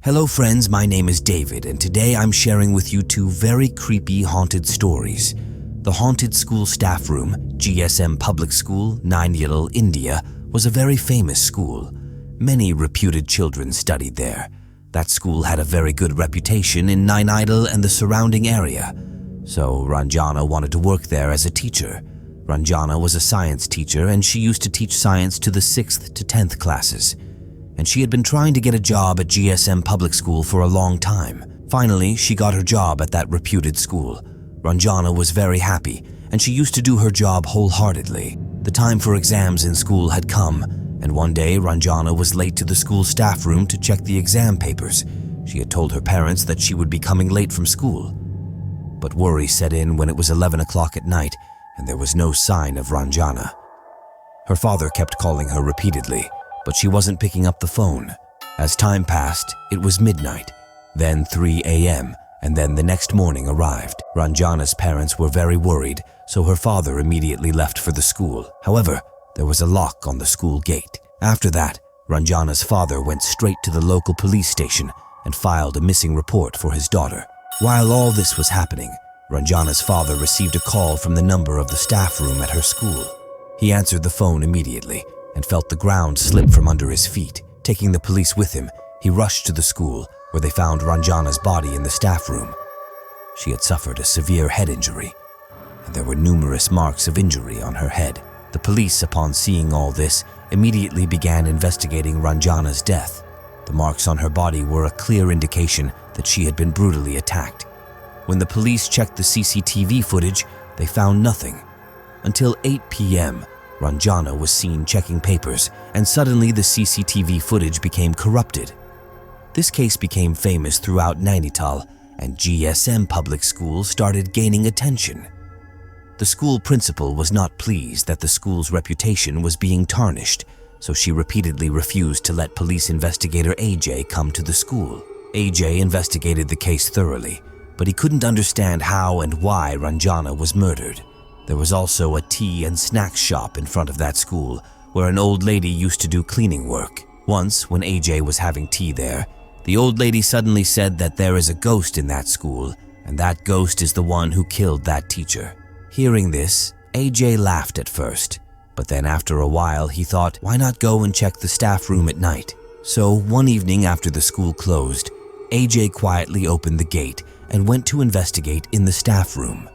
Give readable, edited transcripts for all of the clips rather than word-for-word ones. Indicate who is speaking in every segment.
Speaker 1: Hello friends, my name is David, and today I'm sharing with you two very creepy haunted stories. The haunted school staff room, G.S.M. Public School, Nainital, India, was a very famous school. Many reputed children studied there. That school had a very good reputation in Nainital and the surrounding area. So Ranjana wanted to work there as a teacher. Ranjana was a science teacher and she used to teach science to the 6th to 10th classes. And she had been trying to get a job at G.S.M. Public School for a long time. Finally, she got her job at that reputed school. Ranjana was very happy, and she used to do her job wholeheartedly. The time for exams in school had come, and one day Ranjana was late to the school staff room to check the exam papers. She had told her parents that she would be coming late from school. But worry set in when it was 11 o'clock at night, and there was no sign of Ranjana. Her father kept calling her repeatedly, but she wasn't picking up the phone. As time passed, it was midnight, then 3 a.m., and then the next morning arrived. Ranjana's parents were very worried, so her father immediately left for the school. However, there was a lock on the school gate. After that, Ranjana's father went straight to the local police station and filed a missing report for his daughter. While all this was happening, Ranjana's father received a call from the number of the staff room at her school. He answered the phone immediately and felt the ground slip from under his feet. Taking the police with him, he rushed to the school where they found Ranjana's body in the staff room. She had suffered a severe head injury, and there were numerous marks of injury on her head. The police, upon seeing all this, immediately began investigating Ranjana's death. The marks on her body were a clear indication that she had been brutally attacked. When the police checked the CCTV footage, they found nothing. Until 8 p.m., Ranjana was seen checking papers, and suddenly the CCTV footage became corrupted. This case became famous throughout Nainital, and G.S.M. Public School started gaining attention. The school principal was not pleased that the school's reputation was being tarnished, so she repeatedly refused to let police investigator AJ come to the school. AJ investigated the case thoroughly, but he couldn't understand how and why Ranjana was murdered. There was also a tea and snack shop in front of that school where an old lady used to do cleaning work. Once, when AJ was having tea there, the old lady suddenly said that there is a ghost in that school, and that ghost is the one who killed that teacher. Hearing this, AJ laughed at first, but then after a while he thought, why not go and check the staff room at night? So one evening after the school closed, AJ quietly opened the gate and went to investigate in the staff room.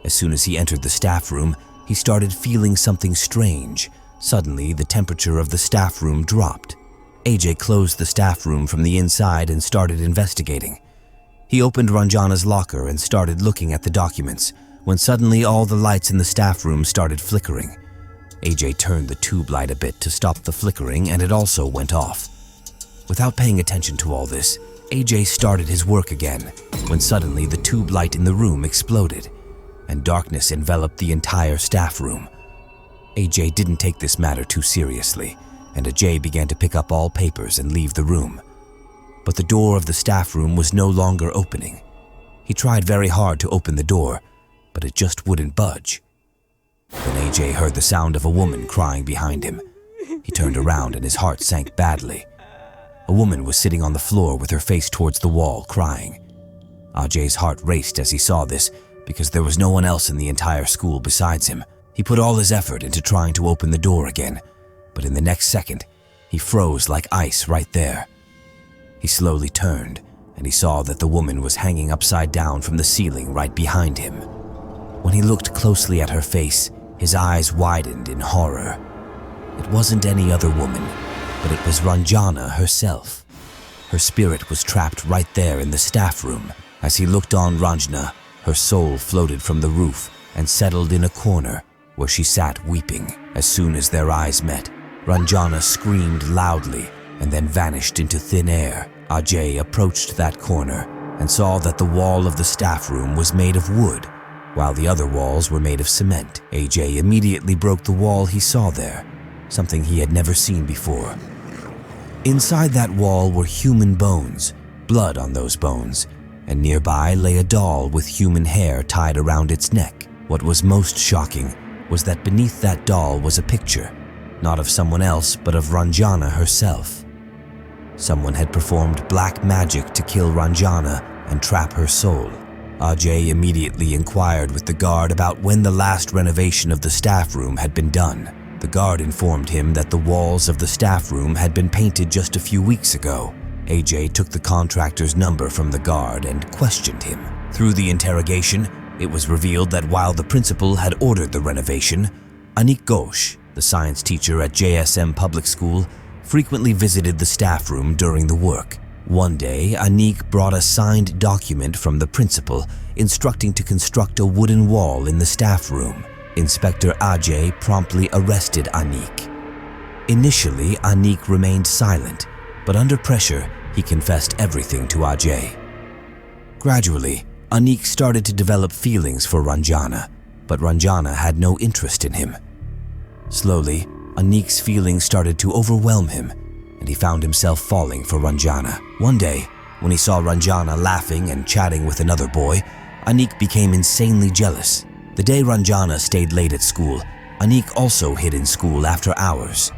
Speaker 1: As soon as he entered the staff room, he started feeling something strange. Suddenly, the temperature of the staff room dropped. AJ closed the staff room from the inside and started investigating. He opened Ranjana's locker and started looking at the documents, when suddenly all the lights in the staff room started flickering. AJ turned the tube light a bit to stop the flickering, and it also went off. Without paying attention to all this, AJ started his work again, when suddenly the tube light in the room exploded, and darkness enveloped the entire staff room. AJ didn't take this matter too seriously, and AJ began to pick up all papers and leave the room. But the door of the staff room was no longer opening. He tried very hard to open the door, but it just wouldn't budge. Then AJ heard the sound of a woman crying behind him. He turned around and his heart sank badly. A woman was sitting on the floor with her face towards the wall, crying. AJ's heart raced as he saw this, because there was no one else in the entire school besides him. He put all his effort into trying to open the door again, but in the next second, he froze like ice right there. He slowly turned, and he saw that the woman was hanging upside down from the ceiling right behind him. When he looked closely at her face, his eyes widened in horror. It wasn't any other woman, but it was Ranjana herself. Her spirit was trapped right there in the staff room. As he looked on Ranjana, her soul floated from the roof and settled in a corner where she sat weeping. As soon as their eyes met, Ranjana screamed loudly and then vanished into thin air. AJ approached that corner and saw that the wall of the staff room was made of wood, while the other walls were made of cement. AJ immediately broke the wall he saw there, something he had never seen before. Inside that wall were human bones, blood on those bones, and nearby lay a doll with human hair tied around its neck. What was most shocking was that beneath that doll was a picture, not of someone else but of Ranjana herself. Someone had performed black magic to kill Ranjana and trap her soul. Ajay immediately inquired with the guard about when the last renovation of the staff room had been done. The guard informed him that the walls of the staff room had been painted just a few weeks ago. AJ took the contractor's number from the guard and questioned him. Through the interrogation, it was revealed that while the principal had ordered the renovation, Anik Ghosh, the science teacher at G.S.M public school, frequently visited the staff room during the work. One day, Anik brought a signed document from the principal instructing to construct a wooden wall in the staff room. Inspector Ajay promptly arrested Anik. Initially, Anik remained silent, but under pressure, he confessed everything to Ajay. Gradually, Anik started to develop feelings for Ranjana, but Ranjana had no interest in him. Slowly, Anik's feelings started to overwhelm him, and he found himself falling for Ranjana. One day, when he saw Ranjana laughing and chatting with another boy, Anik became insanely jealous. The day Ranjana stayed late at school, Anik also hid in school after hours.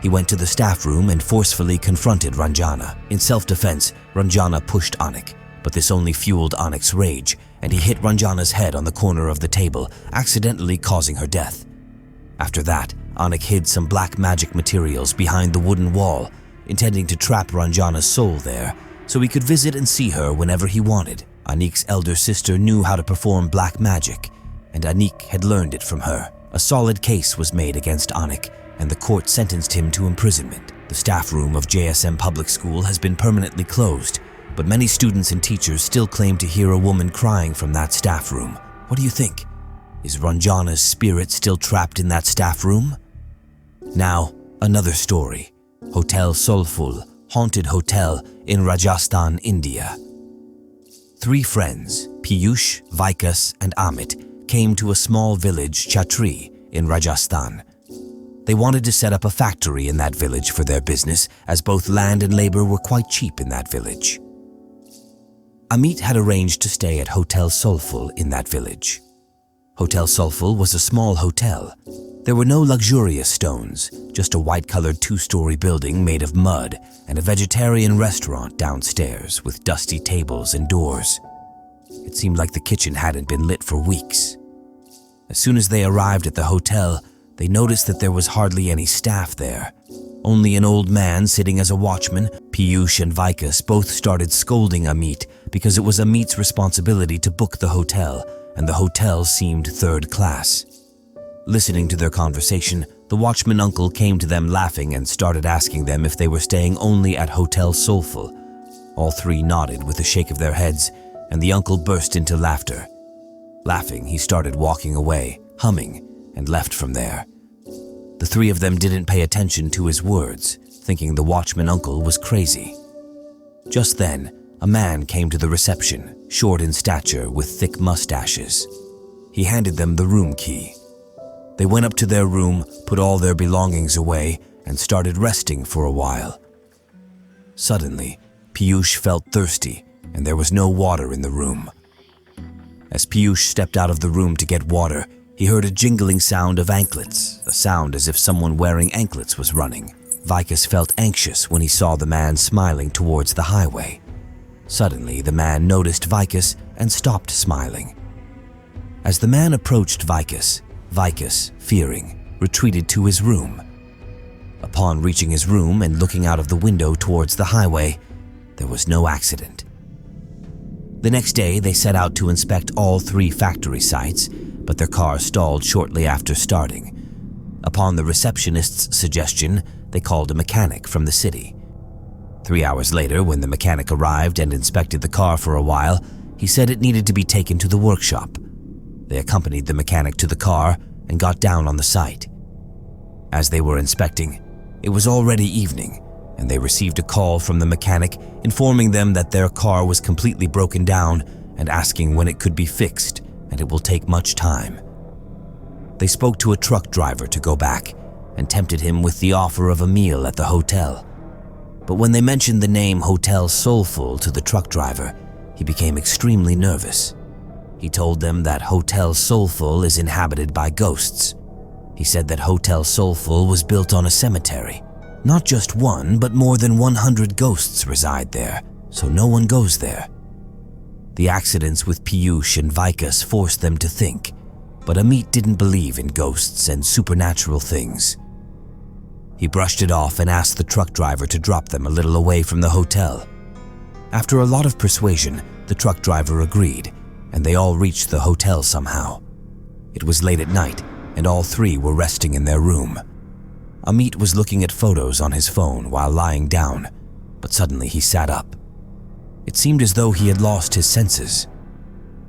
Speaker 1: He went to the staff room and forcefully confronted Ranjana. In self-defense, Ranjana pushed Anik, but this only fueled Anik's rage, and he hit Ranjana's head on the corner of the table, accidentally causing her death. After that, Anik hid some black magic materials behind the wooden wall, intending to trap Ranjana's soul there, so he could visit and see her whenever he wanted. Anik's elder sister knew how to perform black magic, and Anik had learned it from her. A solid case was made against Anik, and the court sentenced him to imprisonment. The staff room of G.S.M public school has been permanently closed, but many students and teachers still claim to hear a woman crying from that staff room. What do you think? Is Ranjana's spirit still trapped in that staff room? Now, another story. Hotel Soulful, haunted hotel in Rajasthan, India. 3 friends, Piyush, Vikas, and Amit, came to a small village, Chatri, in Rajasthan. They wanted to set up a factory in that village for their business, as both land and labor were quite cheap in that village. Amit had arranged to stay at Hotel Soulful in that village. Hotel Soulful was a small hotel. There were no luxurious stones, just a white-colored 2-story building made of mud and a vegetarian restaurant downstairs with dusty tables and doors. It seemed like the kitchen hadn't been lit for weeks. As soon as they arrived at the hotel, they noticed that there was hardly any staff there. Only an old man sitting as a watchman. Piyush and Vikas both started scolding Amit because it was Amit's responsibility to book the hotel, and the hotel seemed third class. Listening to their conversation, the watchman uncle came to them laughing and started asking them if they were staying only at Hotel Soulful. All 3 nodded with a shake of their heads, and the uncle burst into laughter. Laughing, he started walking away, humming, and left from there. The 3 of them didn't pay attention to his words, thinking the watchman uncle was crazy. Just then, a man came to the reception, short in stature with thick mustaches. He handed them the room key. They went up to their room, put all their belongings away, and started resting for a while. Suddenly, Piyush felt thirsty, and there was no water in the room. As Piyush stepped out of the room to get water, he heard a jingling sound of anklets, a sound as if someone wearing anklets was running. Vikas felt anxious when he saw the man smiling towards the highway. Suddenly, the man noticed Vikas and stopped smiling. As the man approached Vikas, fearing, retreated to his room. Upon reaching his room and looking out of the window towards the highway, there was no accident. The next day, they set out to inspect all 3 factory sites, but their car stalled shortly after starting. Upon the receptionist's suggestion, they called a mechanic from the city. 3 hours later, when the mechanic arrived and inspected the car for a while, he said it needed to be taken to the workshop. They accompanied the mechanic to the car and got down on the site. As they were inspecting, it was already evening, and they received a call from the mechanic informing them that their car was completely broken down and asking when it could be fixed, and it will take much time. They spoke to a truck driver to go back and tempted him with the offer of a meal at the hotel. But when they mentioned the name Hotel Soulful to the truck driver, he became extremely nervous. He told them that Hotel Soulful is inhabited by ghosts. He said that Hotel Soulful was built on a cemetery, Not just one, but more than 100 ghosts reside there, so no one goes there. The accidents with Piyush and Vikas forced them to think, but Amit didn't believe in ghosts and supernatural things. He brushed it off and asked the truck driver to drop them a little away from the hotel. After a lot of persuasion, the truck driver agreed, and they all reached the hotel somehow. It was late at night, and all three were resting in their room. Amit was looking at photos on his phone while lying down, but suddenly he sat up. It seemed as though he had lost his senses.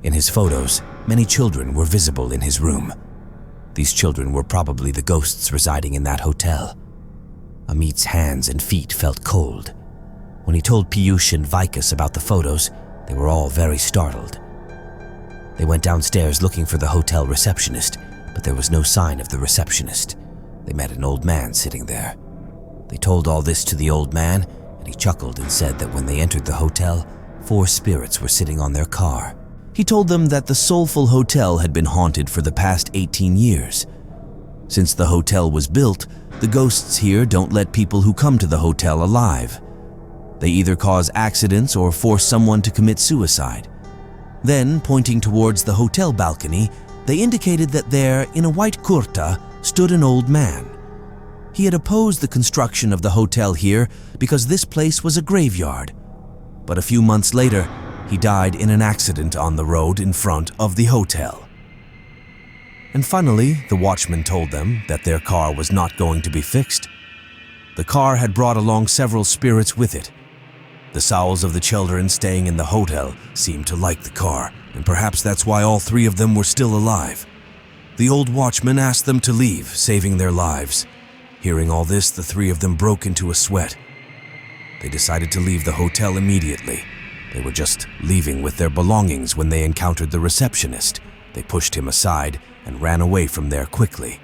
Speaker 1: In his photos, many children were visible in his room. These children were probably the ghosts residing in that hotel. Amit's hands and feet felt cold. When he told Piyush and Vikas about the photos, they were all very startled. They went downstairs looking for the hotel receptionist, but there was no sign of the receptionist. They met an old man sitting there. They told all this to the old man, and he chuckled and said that when they entered the hotel, 4 spirits were sitting on their car. He told them that the Soulful Hotel had been haunted for the past 18 years. Since the hotel was built, the ghosts here don't let people who come to the hotel alive. They either cause accidents or force someone to commit suicide. Then, pointing towards the hotel balcony, they indicated that there, in a white kurta, stood an old man. He had opposed the construction of the hotel here because this place was a graveyard. But a few months later, he died in an accident on the road in front of the hotel. And finally, the watchman told them that their car was not going to be fixed. The car had brought along several spirits with it. The souls of the children staying in the hotel seemed to like the car, and perhaps that's why all 3 of them were still alive. The old watchman asked them to leave, saving their lives. Hearing all this, the 3 of them broke into a sweat. They decided to leave the hotel immediately. They were just leaving with their belongings when they encountered the receptionist. They pushed him aside and ran away from there quickly.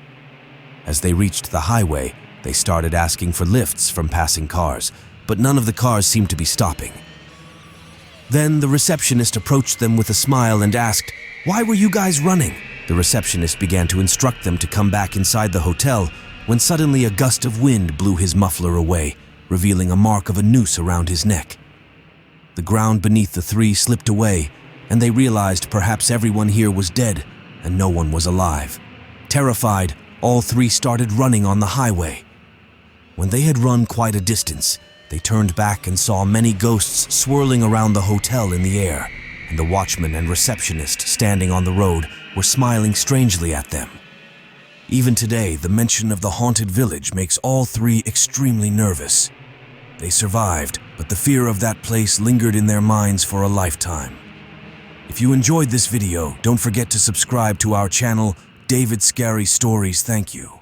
Speaker 1: As they reached the highway, they started asking for lifts from passing cars, but none of the cars seemed to be stopping. Then the receptionist approached them with a smile and asked, "Why were you guys running?" The receptionist began to instruct them to come back inside the hotel when suddenly a gust of wind blew his muffler away, revealing a mark of a noose around his neck. The ground beneath the 3 slipped away, and they realized perhaps everyone here was dead and no one was alive. Terrified, all 3 started running on the highway. When they had run quite a distance, they turned back and saw many ghosts swirling around the hotel in the air, and the watchman and receptionist standing on the road were smiling strangely at them. Even today, the mention of the haunted village makes all 3 extremely nervous. They survived, but the fear of that place lingered in their minds for a lifetime. If you enjoyed this video, don't forget to subscribe to our channel, David Scary Stories. Thank you.